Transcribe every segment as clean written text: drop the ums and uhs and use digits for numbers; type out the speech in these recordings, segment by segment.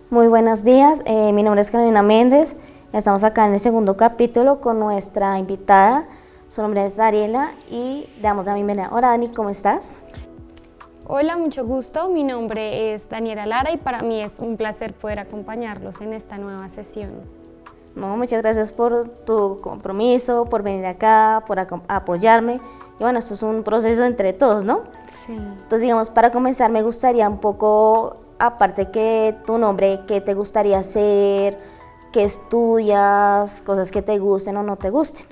Muy buenos días, mi nombre es Carolina Méndez, estamos acá en el segundo capítulo con nuestra invitada, su nombre es Dariela y le damos la bienvenida. Hola Dani, ¿cómo estás? Hola, mucho gusto, mi nombre es Daniela Lara y para mí es un placer poder acompañarlos en esta nueva sesión. No, muchas gracias por tu compromiso, por venir acá, por apoyarme. Y bueno, esto es un proceso entre todos, ¿no? Sí. Entonces, digamos, para comenzar me gustaría un poco, aparte que tu nombre, qué te gustaría hacer, qué estudias, cosas que te gusten o no te gusten.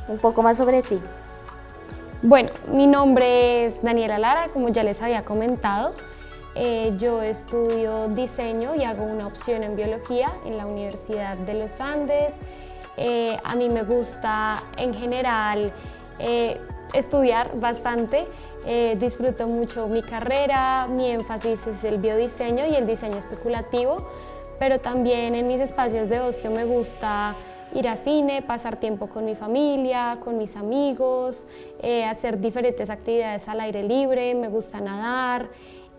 Un poco más sobre ti. Bueno, mi nombre es Daniela Lara, como ya les había comentado. Yo estudio diseño y hago una opción en biología en la Universidad de los Andes. A mí me gusta en general estudiar bastante, disfruto mucho mi carrera, mi énfasis es el biodiseño y el diseño especulativo, pero también en mis espacios de ocio me gusta ir a cine, pasar tiempo con mi familia, con mis amigos, hacer diferentes actividades al aire libre, me gusta nadar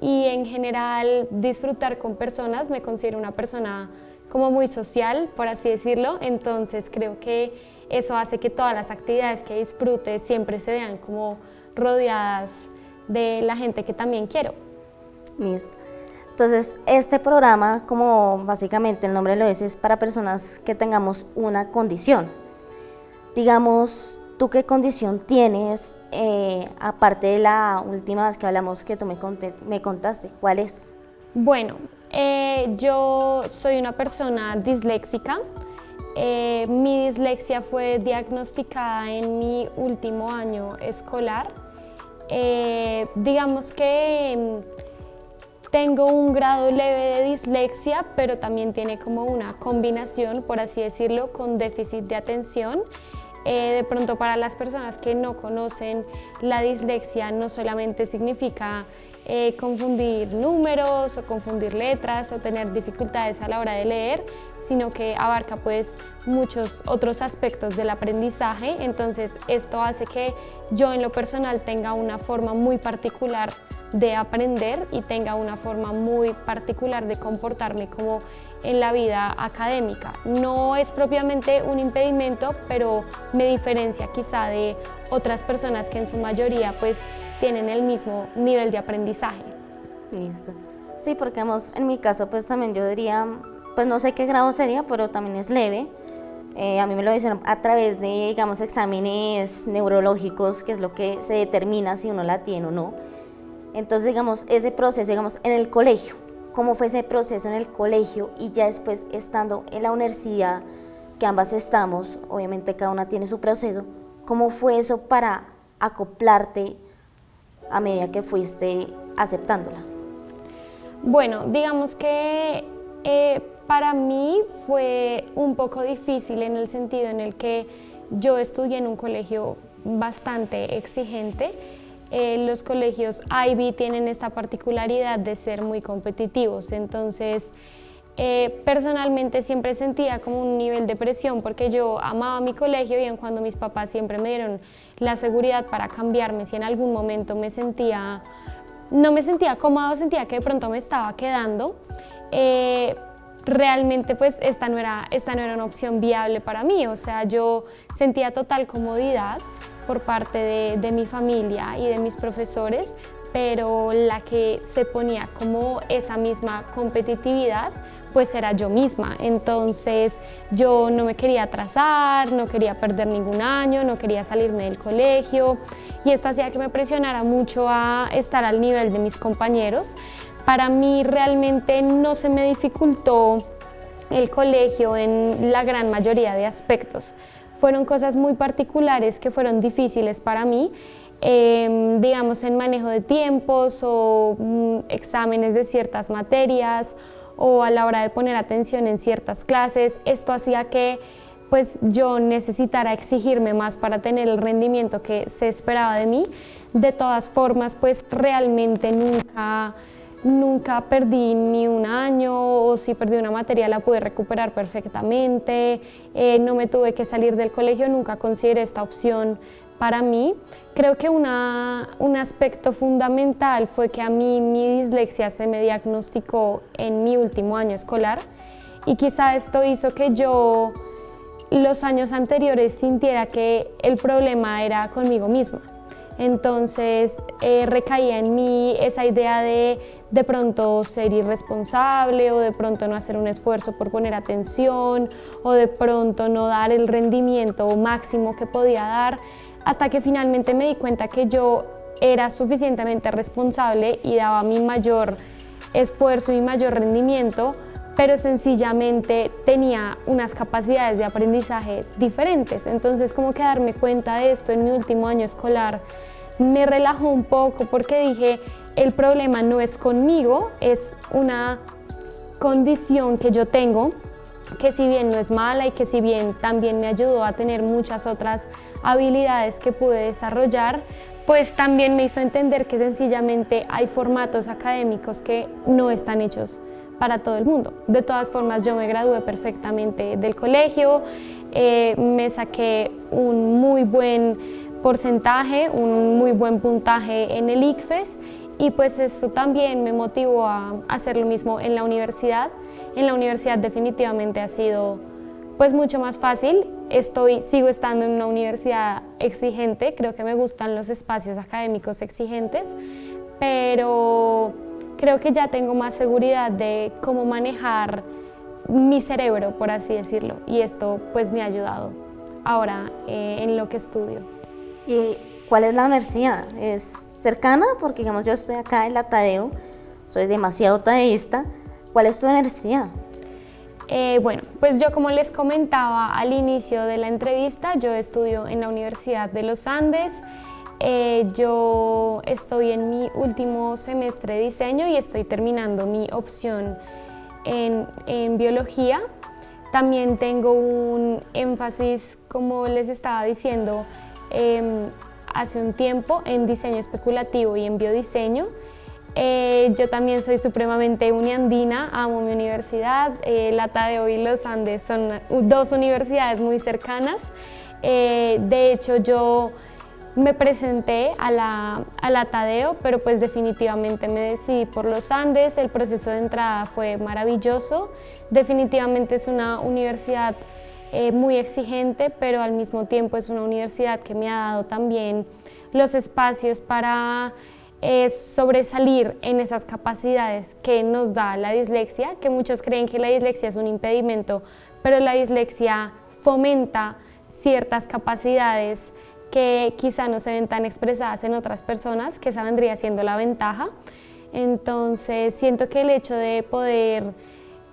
y en general disfrutar con personas. Me considero una persona como muy social, por así decirlo, entonces creo que eso hace que todas las actividades que disfrute siempre se vean como rodeadas de la gente que también quiero. Listo. Entonces, este programa, como básicamente el nombre lo dice, es para personas que tengamos una condición. Digamos, ¿tú qué condición tienes, aparte de la última vez que hablamos que tú me contaste? ¿Cuál es? Bueno, yo soy una persona disléxica. Mi dislexia fue diagnosticada en mi último año escolar. Digamos que tengo un grado leve de dislexia, pero también tiene como una combinación, por así decirlo, con déficit de atención. De pronto para las personas que no conocen, la dislexia no solamente significa confundir números o confundir letras o tener dificultades a la hora de leer, sino que abarca pues muchos otros aspectos del aprendizaje. Entonces esto hace que yo en lo personal tenga una forma muy particular de aprender y tenga una forma muy particular de comportarme como en la vida académica. No es propiamente un impedimento, pero me diferencia quizá de otras personas que en su mayoría pues tienen el mismo nivel de aprendizaje. Listo. Sí, porque en mi caso pues también yo diría, pues no sé qué grado sería, pero también es leve. A mí me lo dicen a través de, digamos, exámenes neurológicos, que es lo que se determina si uno la tiene o no. Entonces, digamos, ese proceso, digamos, en el colegio, ¿cómo fue ese proceso en el colegio y ya después estando en la universidad, que ambas estamos, obviamente cada una tiene su proceso, ¿cómo fue eso para acoplarte a medida que fuiste aceptándola? Bueno, digamos que para mí fue un poco difícil en el sentido en el que yo estudié en un colegio bastante exigente. Los colegios Ivy tienen esta particularidad de ser muy competitivos, entonces personalmente siempre sentía como un nivel de presión porque yo amaba mi colegio y en cuando mis papás siempre me dieron la seguridad para cambiarme si en algún momento no me sentía cómoda o sentía que de pronto me estaba quedando, realmente pues esta no era una opción viable para mí. O sea, yo sentía total comodidad por parte de mi familia y de mis profesores, pero la que se ponía como esa misma competitividad pues era yo misma. Entonces yo no me quería atrasar, no quería perder ningún año, no quería salirme del colegio y esto hacía que me presionara mucho a estar al nivel de mis compañeros. Para mí realmente no se me dificultó el colegio en la gran mayoría de aspectos. Fueron cosas muy particulares que fueron difíciles para mí, digamos en manejo de tiempos o exámenes de ciertas materias o a la hora de poner atención en ciertas clases. Esto hacía que pues yo necesitara exigirme más para tener el rendimiento que se esperaba de mí. De todas formas, pues realmente nunca perdí ni un año, o si perdí una materia la pude recuperar perfectamente, no me tuve que salir del colegio, nunca consideré esta opción para mí. Creo que un aspecto fundamental fue que a mí mi dislexia se me diagnosticó en mi último año escolar y quizá esto hizo que yo los años anteriores sintiera que el problema era conmigo misma. Entonces recaía en mí esa idea de pronto ser irresponsable o de pronto no hacer un esfuerzo por poner atención o de pronto no dar el rendimiento máximo que podía dar, hasta que finalmente me di cuenta que yo era suficientemente responsable y daba mi mayor esfuerzo y mayor rendimiento, pero sencillamente tenía unas capacidades de aprendizaje diferentes. Entonces, como que darme cuenta de esto en mi último año escolar me relajó un poco porque dije, el problema no es conmigo, es una condición que yo tengo, que si bien no es mala y que si bien también me ayudó a tener muchas otras habilidades que pude desarrollar, pues también me hizo entender que sencillamente hay formatos académicos que no están hechos para todo el mundo. De todas formas, yo me gradué perfectamente del colegio, me saqué un muy buen porcentaje, un muy buen puntaje en el ICFES y pues esto también me motivó a hacer lo mismo en la universidad. En la universidad definitivamente ha sido pues mucho más fácil. Sigo estando en una universidad exigente, creo que me gustan los espacios académicos exigentes, pero creo que ya tengo más seguridad de cómo manejar mi cerebro, por así decirlo, y esto pues me ha ayudado ahora en lo que estudio. ¿Y cuál es la universidad? ¿Es cercana? Porque digamos yo estoy acá en la Tadeo, soy demasiado tadeísta. ¿Cuál es tu universidad? Bueno, pues yo como les comentaba al inicio de la entrevista, yo estudio en la Universidad de los Andes. Yo estoy en mi último semestre de diseño y estoy terminando mi opción en biología. También tengo un énfasis, como les estaba diciendo, hace un tiempo en diseño especulativo y en biodiseño. Yo también soy supremamente uniandina, amo mi universidad. La Tadeo y los Andes son dos universidades muy cercanas. De hecho, yo me presenté a la Tadeo, pero pues definitivamente me decidí por los Andes. El proceso de entrada fue maravilloso. Definitivamente es una universidad muy exigente, pero al mismo tiempo es una universidad que me ha dado también los espacios para sobresalir en esas capacidades que nos da la dislexia, que muchos creen que la dislexia es un impedimento, pero la dislexia fomenta ciertas capacidades que quizá no se ven tan expresadas en otras personas, que esa vendría siendo la ventaja. Entonces siento que el hecho de poder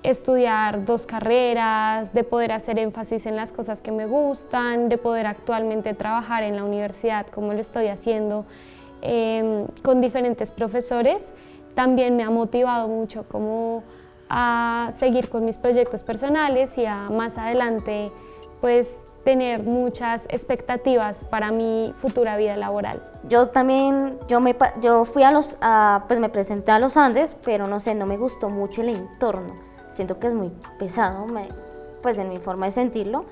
estudiar dos carreras, de poder hacer énfasis en las cosas que me gustan, de poder actualmente trabajar en la universidad como lo estoy haciendo, con diferentes profesores, también me ha motivado mucho como a seguir con mis proyectos personales y a más adelante pues tener muchas expectativas para mi futura vida laboral. Yo también, yo fui pues me presenté a los Andes, pero no sé, no me gustó mucho el entorno. Siento que es muy pesado, pues en mi forma de sentirlo.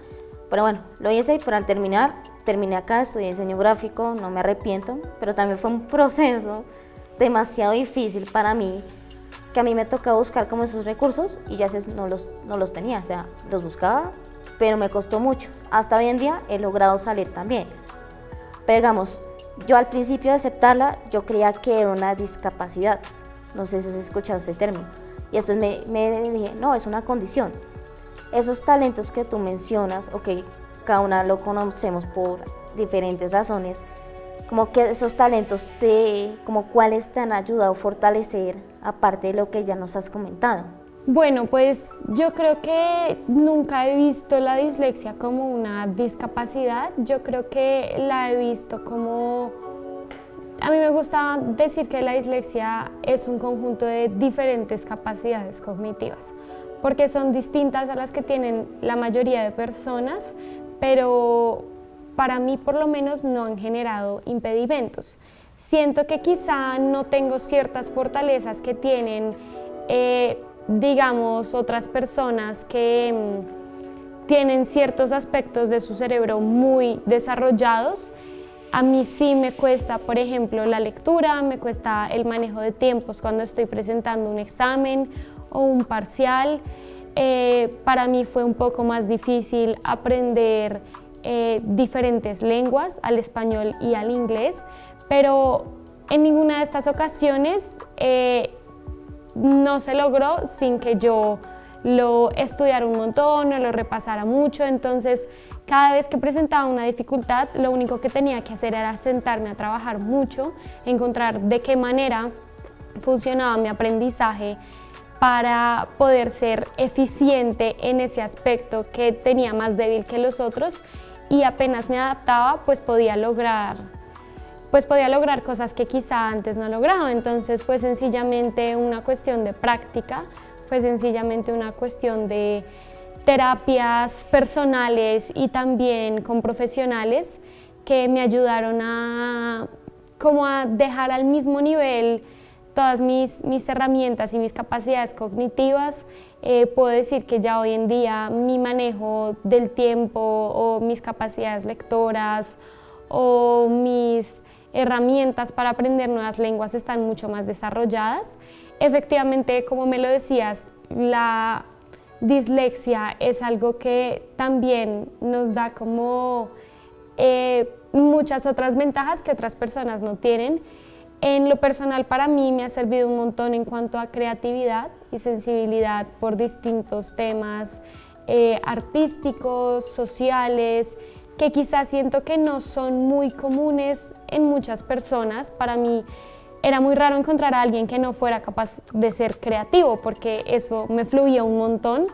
Pero bueno, lo hice y al terminé acá, estudié diseño gráfico, no me arrepiento, pero también fue un proceso demasiado difícil para mí, que a mí me tocaba buscar como esos recursos y ya no los tenía, o sea, los buscaba, pero me costó mucho. Hasta hoy en día he logrado salir también. Pero digamos, yo al principio de aceptarla, yo creía que era una discapacidad, no sé si has escuchado ese término, y después me dije, no, es una condición. Esos talentos que tú mencionas, o que cada una lo conocemos por diferentes razones, como que esos talentos, como cuáles te han ayudado a fortalecer, aparte de lo que ya nos has comentado. Bueno, pues yo creo que nunca he visto la dislexia como una discapacidad, yo creo que la he visto como... A mí me gusta decir que la dislexia es un conjunto de diferentes capacidades cognitivas, porque son distintas a las que tienen la mayoría de personas, pero para mí por lo menos no han generado impedimentos. Siento que quizá no tengo ciertas fortalezas que tienen, digamos, otras personas que tienen ciertos aspectos de su cerebro muy desarrollados. A mí sí me cuesta, por ejemplo, la lectura, me cuesta el manejo de tiempos cuando estoy presentando un examen o un parcial. Para mí fue un poco más difícil aprender diferentes lenguas, al español y al inglés, pero en ninguna de estas ocasiones no se logró sin que yo lo estudiara un montón o lo repasara mucho. Entonces, cada vez que presentaba una dificultad, lo único que tenía que hacer era sentarme a trabajar mucho, encontrar de qué manera funcionaba mi aprendizaje para poder ser eficiente en ese aspecto que tenía más débil que los otros, y apenas me adaptaba, pues podía lograr cosas que quizá antes no lograba. Entonces fue sencillamente una cuestión de práctica, fue sencillamente una cuestión de terapias personales y también con profesionales que me ayudaron a dejar al mismo nivel todas mis herramientas y mis capacidades cognitivas. Puedo decir que ya hoy en día mi manejo del tiempo o mis capacidades lectoras o mis herramientas para aprender nuevas lenguas están mucho más desarrolladas. Efectivamente, como me lo decías, la dislexia es algo que también nos da como muchas otras ventajas que otras personas no tienen. En lo personal, para mí me ha servido un montón en cuanto a creatividad y sensibilidad por distintos temas artísticos, sociales, que quizás siento que no son muy comunes en muchas personas. Para mí era muy raro encontrar a alguien que no fuera capaz de ser creativo, porque eso me fluía un montón.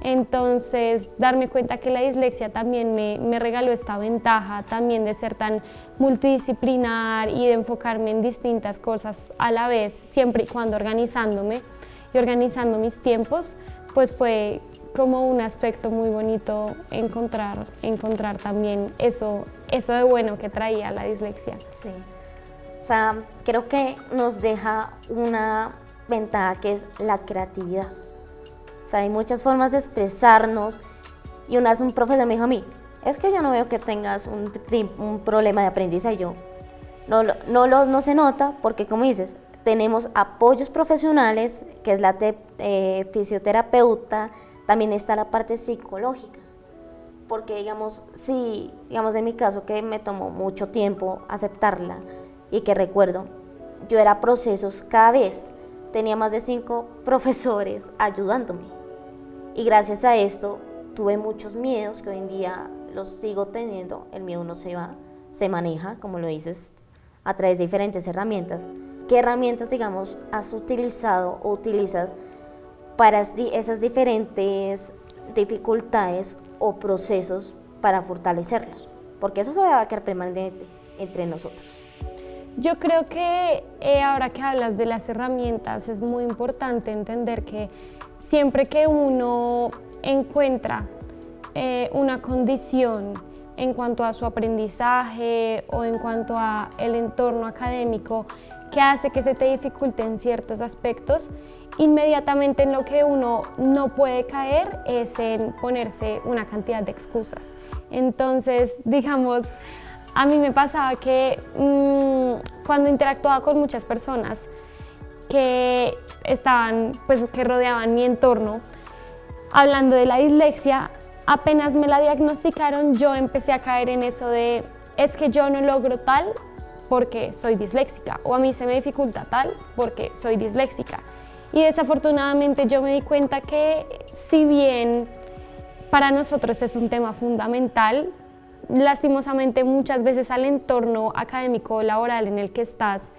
Entonces, darme cuenta que la dislexia también me regaló esta ventaja también de ser tan multidisciplinar y de enfocarme en distintas cosas a la vez, siempre y cuando organizándome y organizando mis tiempos, pues fue como un aspecto muy bonito encontrar también eso de bueno que traía la dislexia. Sí. O sea, creo que nos deja una ventaja que es la creatividad. O sea, hay muchas formas de expresarnos, y una vez un profesor me dijo a mí, es que yo no veo que tengas un problema de aprendizaje. Yo, no se nota porque, como dices, tenemos apoyos profesionales, que es la fisioterapeuta, también está la parte psicológica, porque digamos en mi caso, que me tomó mucho tiempo aceptarla, y que recuerdo, yo era procesos cada vez, tenía más de 5 profesores ayudándome, y gracias a esto tuve muchos miedos que hoy en día los sigo teniendo. El miedo no se va, se maneja, como lo dices, a través de diferentes herramientas. ¿Qué herramientas, digamos, has utilizado o utilizas para esas diferentes dificultades o procesos para fortalecerlos? Porque eso se va a quedar permanente entre nosotros. Yo creo que ahora que hablas de las herramientas, es muy importante entender que siempre que uno encuentra una condición en cuanto a su aprendizaje o en cuanto a el entorno académico que hace que se te dificulten ciertos aspectos, inmediatamente en lo que uno no puede caer es en ponerse una cantidad de excusas. Entonces, digamos, a mí me pasaba que cuando interactuaba con muchas personas que que rodeaban mi entorno, hablando de la dislexia, apenas me la diagnosticaron, yo empecé a caer en eso de, es que yo no logro tal porque soy disléxica, o a mí se me dificulta tal porque soy disléxica. Y desafortunadamente yo me di cuenta que, si bien para nosotros es un tema fundamental, lastimosamente muchas veces al entorno académico o laboral en el que estás,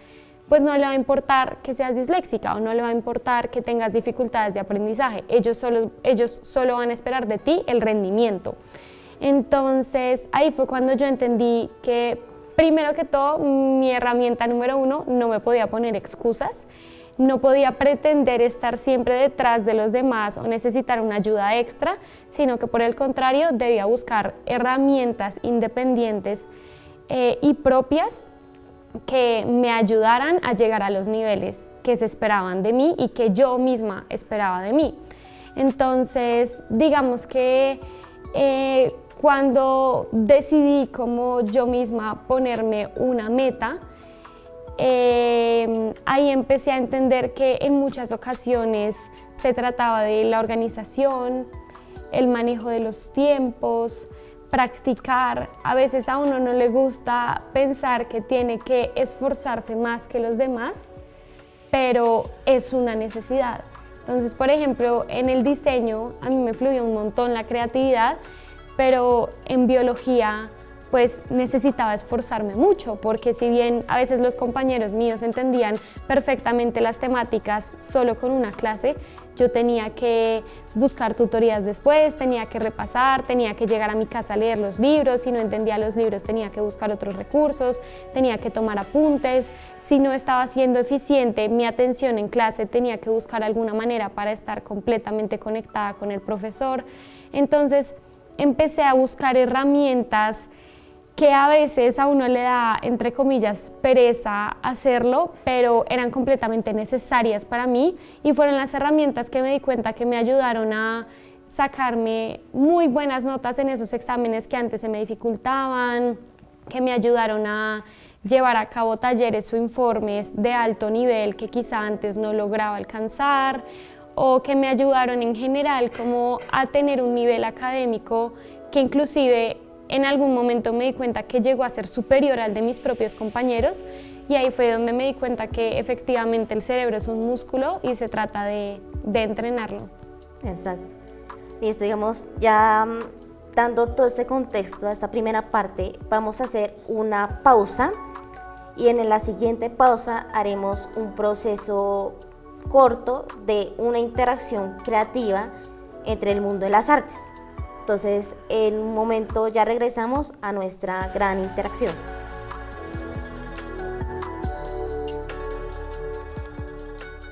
pues no le va a importar que seas disléxica o no le va a importar que tengas dificultades de aprendizaje. Ellos solo van a esperar de ti el rendimiento. Entonces ahí fue cuando yo entendí que, primero que todo, mi herramienta número 1, no me podía poner excusas. No podía pretender estar siempre detrás de los demás o necesitar una ayuda extra, sino que por el contrario debía buscar herramientas independientes y propias que me ayudaran a llegar a los niveles que se esperaban de mí y que yo misma esperaba de mí. Entonces, digamos que cuando decidí como yo misma ponerme una meta, ahí empecé a entender que en muchas ocasiones se trataba de la organización, el manejo de los tiempos, practicar. A veces a uno no le gusta pensar que tiene que esforzarse más que los demás, pero es una necesidad. Entonces, por ejemplo, en el diseño a mí me fluyó un montón la creatividad, pero en biología pues necesitaba esforzarme mucho, porque si bien a veces los compañeros míos entendían perfectamente las temáticas solo con una clase, yo tenía que buscar tutorías después, tenía que repasar, tenía que llegar a mi casa a leer los libros, si no entendía los libros tenía que buscar otros recursos, tenía que tomar apuntes, si no estaba siendo eficiente mi atención en clase tenía que buscar alguna manera para estar completamente conectada con el profesor. Entonces empecé a buscar herramientas que a veces a uno le da, entre comillas, pereza hacerlo, pero eran completamente necesarias para mí y fueron las herramientas que me di cuenta que me ayudaron a sacarme muy buenas notas en esos exámenes que antes se me dificultaban, que me ayudaron a llevar a cabo talleres o informes de alto nivel que quizá antes no lograba alcanzar, o que me ayudaron en general como a tener un nivel académico que inclusive en algún momento me di cuenta que llegó a ser superior al de mis propios compañeros, y ahí fue donde me di cuenta que efectivamente el cerebro es un músculo y se trata de entrenarlo. Exacto. Listo, digamos, ya dando todo este contexto a esta primera parte, vamos a hacer una pausa y en la siguiente pausa haremos un proceso corto de una interacción creativa entre el mundo de las artes. Entonces, en un momento ya regresamos a nuestra gran interacción.